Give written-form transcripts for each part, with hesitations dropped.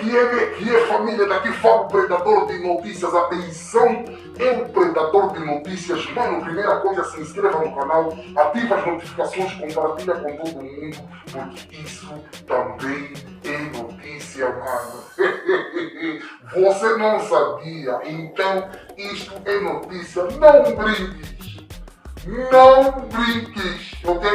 que é família, daqui fala o predador de notícias, atenção, é o predador de notícias, mano, primeira coisa, se inscreva no canal, ativa as notificações, compartilha com todo mundo, porque isso também é notícia, mano. Você não sabia, então isto é notícia, não brinques, ok?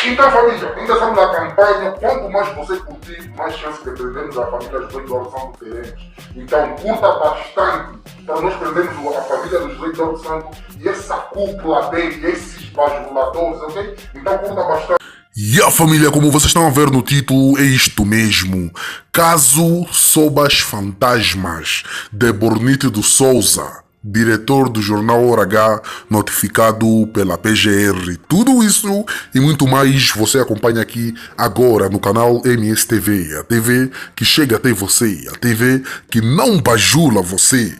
Então, família, ainda estamos na campanha. Quanto mais você curtir, mais chance de prendermos a família dos Reis de Ouro Santo teremos. Então, curta bastante para nós prendermos a família dos Reis de Ouro Santo e essa cúpula dele, esses bajuladores, ok? Então, curta bastante. E a família, como vocês estão a ver no título, é isto mesmo. Caso Sobas Fantasmas, de Bornito de Souza, diretor do jornal Hora H, notificado pela PGR. Tudo isso e muito mais você acompanha aqui agora no canal MSTV, a TV que chega até você, a TV que não bajula você.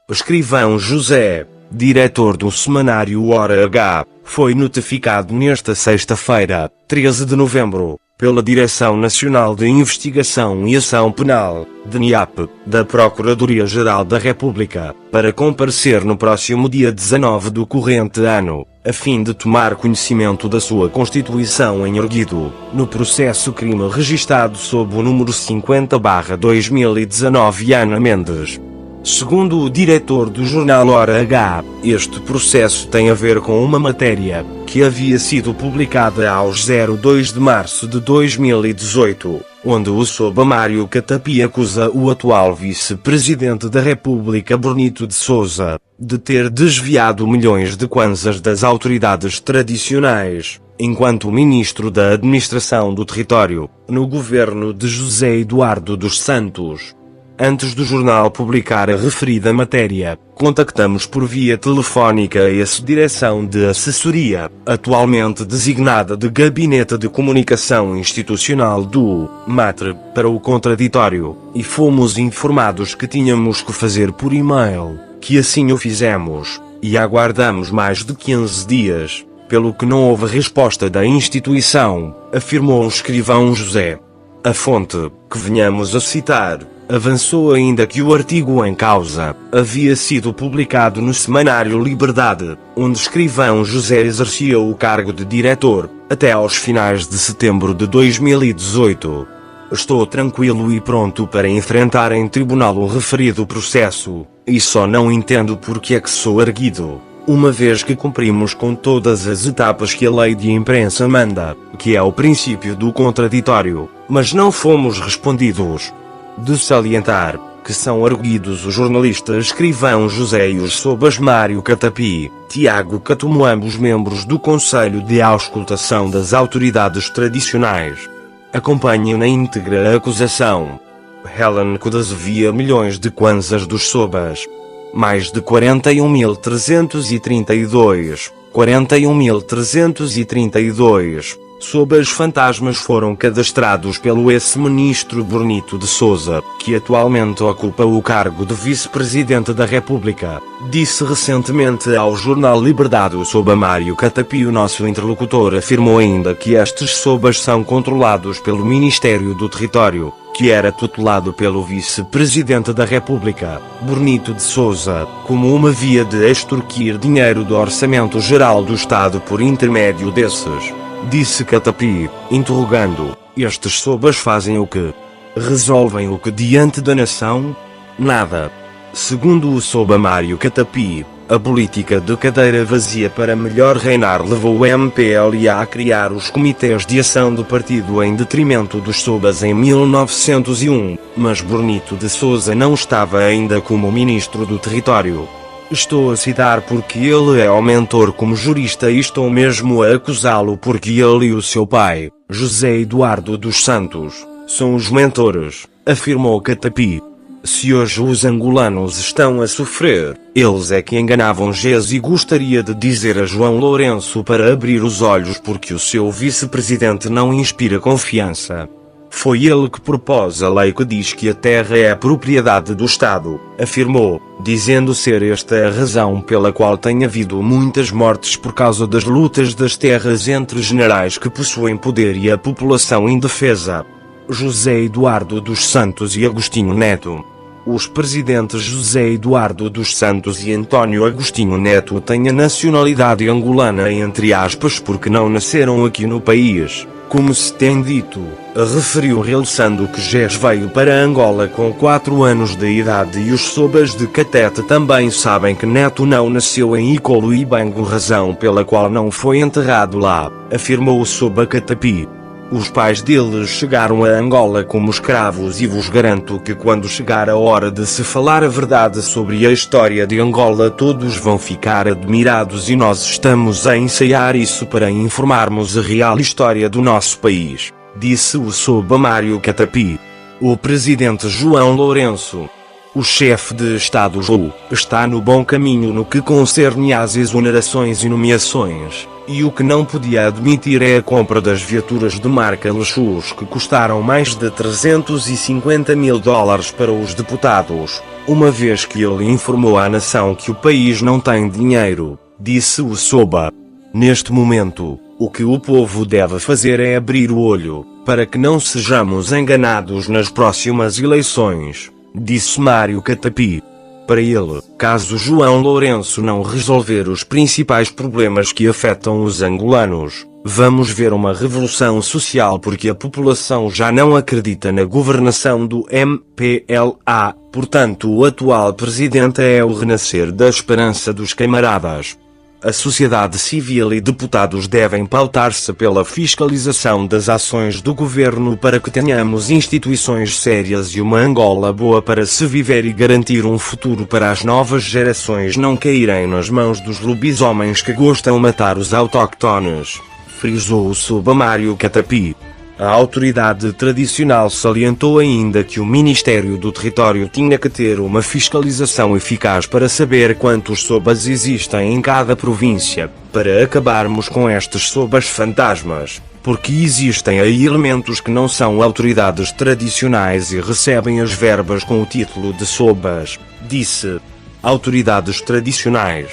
O escrivão José, diretor do semanário Hora H, foi notificado nesta sexta-feira, 13 de novembro, pela Direção Nacional de Investigação e Ação Penal, DNIAP, da Procuradoria-Geral da República, para comparecer no próximo dia 19 do corrente ano, a fim de tomar conhecimento da sua constituição em erguido, no processo crime registado sob o número 50/2019 Ana Mendes. Segundo o diretor do jornal Hora H, este processo tem a ver com uma matéria que havia sido publicada aos 02 de março de 2018, onde o Soba Mário Catapi acusa o atual vice-presidente da República Bornito de Souza de ter desviado milhões de kwanzas das autoridades tradicionais, enquanto ministro da Administração do Território, no governo de José Eduardo dos Santos. Antes do jornal publicar a referida matéria, contactamos por via telefónica essa direção de assessoria, atualmente designada de Gabinete de Comunicação Institucional do MATRE, para o contraditório, e fomos informados que tínhamos que fazer por e-mail, que assim o fizemos, e aguardamos mais de 15 dias, pelo que não houve resposta da instituição, afirmou o escrivão José. A fonte, que venhamos a citar, avançou ainda que o artigo em causa havia sido publicado no semanário Liberdade, onde o escrivão José exercia o cargo de diretor, até aos finais de setembro de 2018. Estou tranquilo e pronto para enfrentar em tribunal o referido processo, e só não entendo porque é que sou erguido, uma vez que cumprimos com todas as etapas que a lei de imprensa manda, que é o princípio do contraditório, mas não fomos respondidos. De salientar que são arguidos o jornalista escrivão José e os Sobas Mário Catapi, Tiago Catumo, ambos membros do Conselho de Auscultação das Autoridades Tradicionais. Acompanhem na íntegra a acusação. Helen que desvia milhões de kwanzas dos Sobas. Mais de 41.332 Sobas fantasmas foram cadastrados pelo ex-ministro Bornito de Souza, que atualmente ocupa o cargo de vice-presidente da República, disse recentemente ao jornal Liberdade o Soba Mário Catapi. O nosso interlocutor afirmou ainda que estes Sobas são controlados pelo Ministério do Território, que era tutelado pelo vice-presidente da República, Bornito de Souza, como uma via de extorquir dinheiro do Orçamento Geral do Estado por intermédio desses. Disse Catapi, interrogando: estes Sobas fazem o que? Resolvem o que diante da nação? Nada. Segundo o Soba Mário Catapi, a política de cadeira vazia para melhor reinar levou o MPLA a criar os comitês de ação do partido em detrimento dos Sobas em 1901, mas Bornito de Souza não estava ainda como ministro do Território. Estou a citar porque ele é o mentor como jurista e estou mesmo a acusá-lo porque ele e o seu pai, José Eduardo dos Santos, são os mentores, afirmou Catapi. Se hoje os angolanos estão a sofrer, eles é que enganavam Gés, e gostaria de dizer a João Lourenço para abrir os olhos porque o seu vice-presidente não inspira confiança. Foi ele que propôs a lei que diz que a terra é propriedade do Estado, afirmou, dizendo ser esta a razão pela qual tem havido muitas mortes por causa das lutas das terras entre generais que possuem poder e a população indefesa. José Eduardo dos Santos e Agostinho Neto. Os presidentes José Eduardo dos Santos e Antônio Agostinho Neto têm a nacionalidade angolana entre aspas porque não nasceram aqui no país, como se tem dito, referiu realçando que Jés veio para Angola com 4 anos de idade e os sobas de Catete também sabem que Neto não nasceu em Icolo e Bango, razão pela qual não foi enterrado lá, afirmou o soba Catapi. Os pais deles chegaram a Angola como escravos e vos garanto que quando chegar a hora de se falar a verdade sobre a história de Angola todos vão ficar admirados e nós estamos a ensaiar isso para informarmos a real história do nosso país, disse o soba Mário Catapi. O presidente João Lourenço. O chefe de Estado está no bom caminho no que concerne às exonerações e nomeações, e o que não podia admitir é a compra das viaturas de marca Lexus que custaram mais de 350 mil dólares para os deputados, uma vez que ele informou à nação que o país não tem dinheiro, disse o soba. Neste momento, o que o povo deve fazer é abrir o olho, para que não sejamos enganados nas próximas eleições, disse Mário Catapi. Para ele, caso João Lourenço não resolver os principais problemas que afetam os angolanos, vamos ver uma revolução social porque a população já não acredita na governação do MPLA, portanto o atual presidente é o renascer da esperança dos camaradas. A sociedade civil e deputados devem pautar-se pela fiscalização das ações do governo para que tenhamos instituições sérias e uma Angola boa para se viver e garantir um futuro para as novas gerações não caírem nas mãos dos lobisomens que gostam de matar os autóctones, frisou o soba Mário Catapi. A autoridade tradicional salientou ainda que o Ministério do Território tinha que ter uma fiscalização eficaz para saber quantos sobas existem em cada província, para acabarmos com estes sobas fantasmas, porque existem aí elementos que não são autoridades tradicionais e recebem as verbas com o título de sobas, disse. Autoridades tradicionais.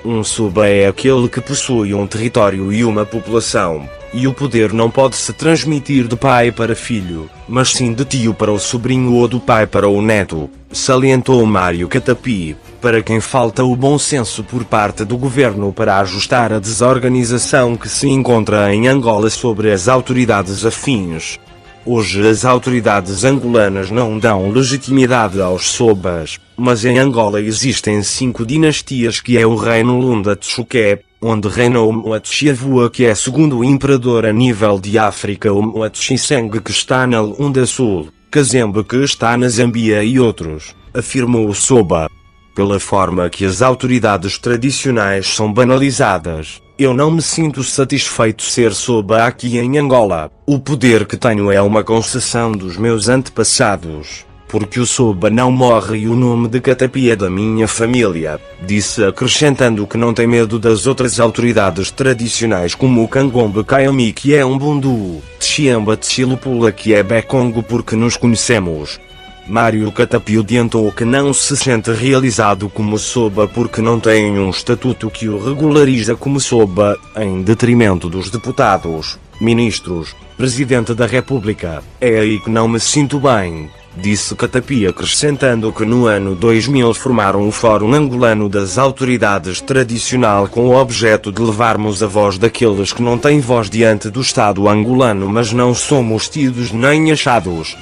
Um soba é aquele que possui um território e uma população, e o poder não pode se transmitir de pai para filho, mas sim de tio para o sobrinho ou do pai para o neto, salientou Mário Catapi, para quem falta o bom senso por parte do governo para ajustar a desorganização que se encontra em Angola sobre as autoridades afins. Hoje as autoridades angolanas não dão legitimidade aos sobas, mas em Angola existem 5 dinastias que é o reino Lunda Tchuké, onde reina o Moatshiavua que é segundo imperador a nível de África, o Moatshiseng que está na Lunda Sul, Kazembe que está na Zambia e outros, afirmou o soba. Pela forma que as autoridades tradicionais são banalizadas, eu não me sinto satisfeito ser soba aqui em Angola. O poder que tenho é uma concessão dos meus antepassados, porque o soba não morre e o nome de Catapi é da minha família, disse acrescentando que não tem medo das outras autoridades tradicionais como o Cangombe Kayami que é um Bundu, Tchiamba Tchilupula que é Bekongo porque nos conhecemos. Mário Catapi adiantou que não se sente realizado como soba porque não tem um estatuto que o regulariza como soba, em detrimento dos deputados, ministros, Presidente da República. É aí que não me sinto bem, disse Catapi acrescentando que no ano 2000 formaram o Fórum Angolano das Autoridades Tradicional com o objeto de levarmos a voz daqueles que não têm voz diante do Estado angolano mas não somos tidos nem achados.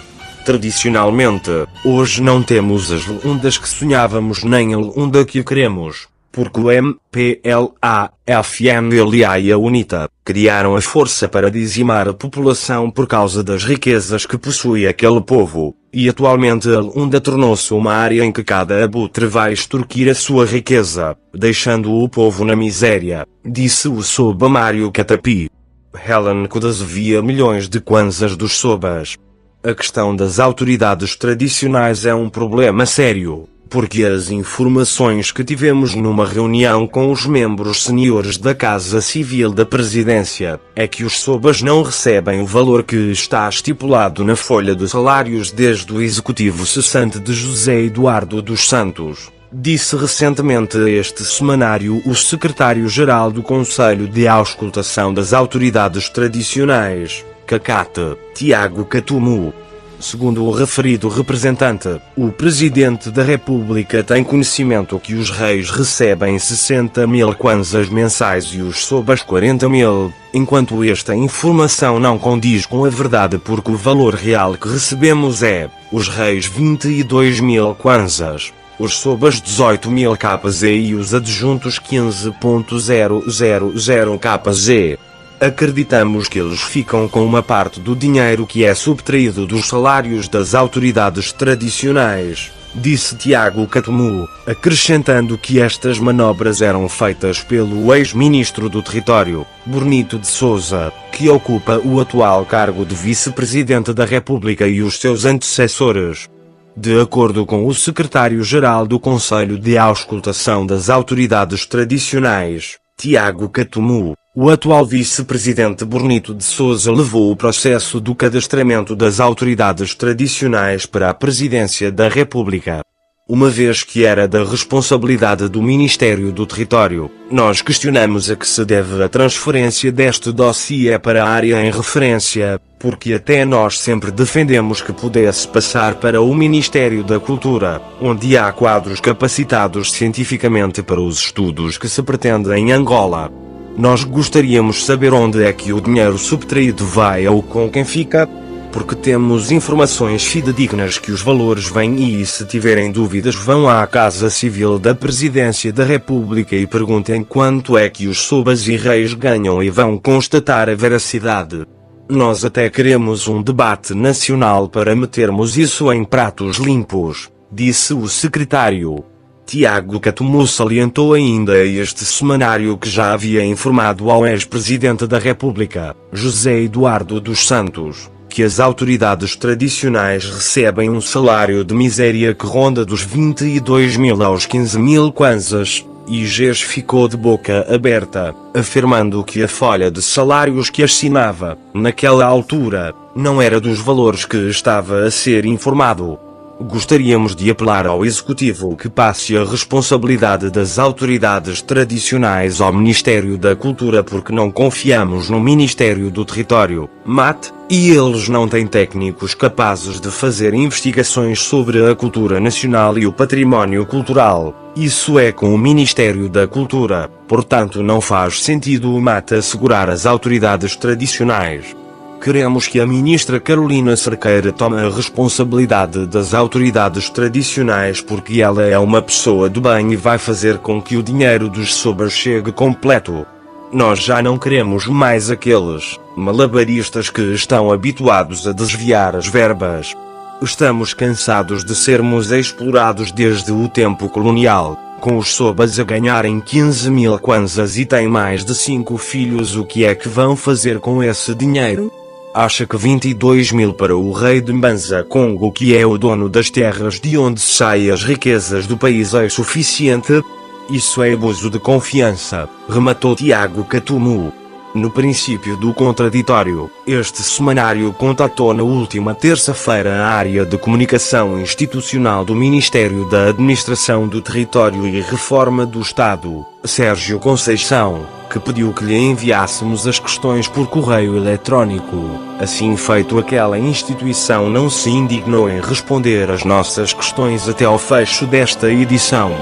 Tradicionalmente, hoje não temos as Lundas que sonhávamos nem a Lunda que queremos, porque o MPLA, FNLA e a UNITA criaram a força para dizimar a população por causa das riquezas que possui aquele povo, e atualmente a Lunda tornou-se uma área em que cada abutre vai extorquir a sua riqueza, deixando o povo na miséria, disse o soba Mário Catapi. Helen Kudas via milhões de kwanzas dos sobas. A questão das autoridades tradicionais é um problema sério, porque as informações que tivemos numa reunião com os membros seniores da Casa Civil da Presidência é que os sobas não recebem o valor que está estipulado na folha de salários desde o executivo cessante de José Eduardo dos Santos. Disse recentemente a este semanário o secretário-geral do Conselho de Auscultação das Autoridades Tradicionais, CACAT, Tiago Catumu. Segundo o referido representante, o Presidente da República tem conhecimento que os reis recebem 60.000 kwanzas mensais e os sobas 40.000, enquanto esta informação não condiz com a verdade porque o valor real que recebemos é, os reis 22.000 kwanzas, os sobas 18.000 kz e os adjuntos 15.000 kz. Acreditamos que eles ficam com uma parte do dinheiro que é subtraído dos salários das autoridades tradicionais, disse Tiago Catumu, acrescentando que estas manobras eram feitas pelo ex-ministro do Território, Bonito de Sousa, que ocupa o atual cargo de vice-presidente da República e os seus antecessores. De acordo com o secretário-geral do Conselho de Auscultação das Autoridades Tradicionais, Tiago Catumu, o atual vice-presidente Bonito de Sousa levou o processo do cadastramento das autoridades tradicionais para a presidência da República. Uma vez que era da responsabilidade do Ministério do Território, nós questionamos a que se deve a transferência deste dossiê para a área em referência, porque até nós sempre defendemos que pudesse passar para o Ministério da Cultura, onde há quadros capacitados cientificamente para os estudos que se pretende em Angola. Nós gostaríamos saber onde é que o dinheiro subtraído vai ou com quem fica, porque temos informações fidedignas que os valores vêm e se tiverem dúvidas vão à Casa Civil da Presidência da República e perguntem quanto é que os sobas e reis ganham e vão constatar a veracidade. Nós até queremos um debate nacional para metermos isso em pratos limpos, disse o secretário. Tiago Catumu salientou ainda a este semanário que já havia informado ao ex-presidente da República, José Eduardo dos Santos, que as autoridades tradicionais recebem um salário de miséria que ronda dos 22.000 aos 15.000 kwanzas, e Gés ficou de boca aberta, afirmando que a folha de salários que assinava, naquela altura, não era dos valores que estava a ser informado. Gostaríamos de apelar ao Executivo que passe a responsabilidade das autoridades tradicionais ao Ministério da Cultura porque não confiamos no Ministério do Território, MAT, e eles não têm técnicos capazes de fazer investigações sobre a cultura nacional e o património cultural. Isso é com o Ministério da Cultura, portanto não faz sentido o MAT assegurar as autoridades tradicionais. Queremos que a ministra Carolina Cerqueira tome a responsabilidade das autoridades tradicionais porque ela é uma pessoa do bem e vai fazer com que o dinheiro dos sobas chegue completo. Nós já não queremos mais aqueles malabaristas que estão habituados a desviar as verbas. Estamos cansados de sermos explorados desde o tempo colonial, com os sobas a ganharem 15.000 kwanzas e têm mais de 5 filhos. O que é que vão fazer com esse dinheiro? Acha que 22.000 para o rei de Mbanza Congo, que é o dono das terras de onde saem as riquezas do país, é suficiente? Isso é abuso de confiança, rematou Tiago Catumu. No princípio do contraditório, este semanário contatou na última terça-feira a área de comunicação institucional do Ministério da Administração do Território e Reforma do Estado, Sérgio Conceição, que pediu que lhe enviássemos as questões por correio eletrónico. Assim feito, aquela instituição não se indignou em responder às nossas questões até ao fecho desta edição.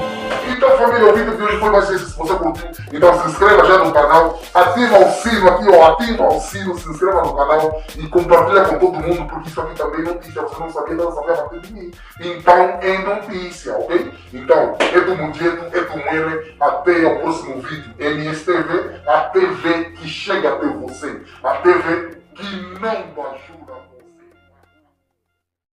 Então, família, o vídeo de hoje foi mais esse. Se você curtiu, então se inscreva já no canal, ativa o sino aqui, ó, ativa o sino, se inscreva no canal e compartilha com todo mundo, porque isso aqui também é notícia. Você não sabia, não sabia a partir de mim. Então é notícia, ok? Então, é do Mudieto, é do Mwene. Até o próximo vídeo. MSTV, a TV que chega até você. A TV que não ajuda.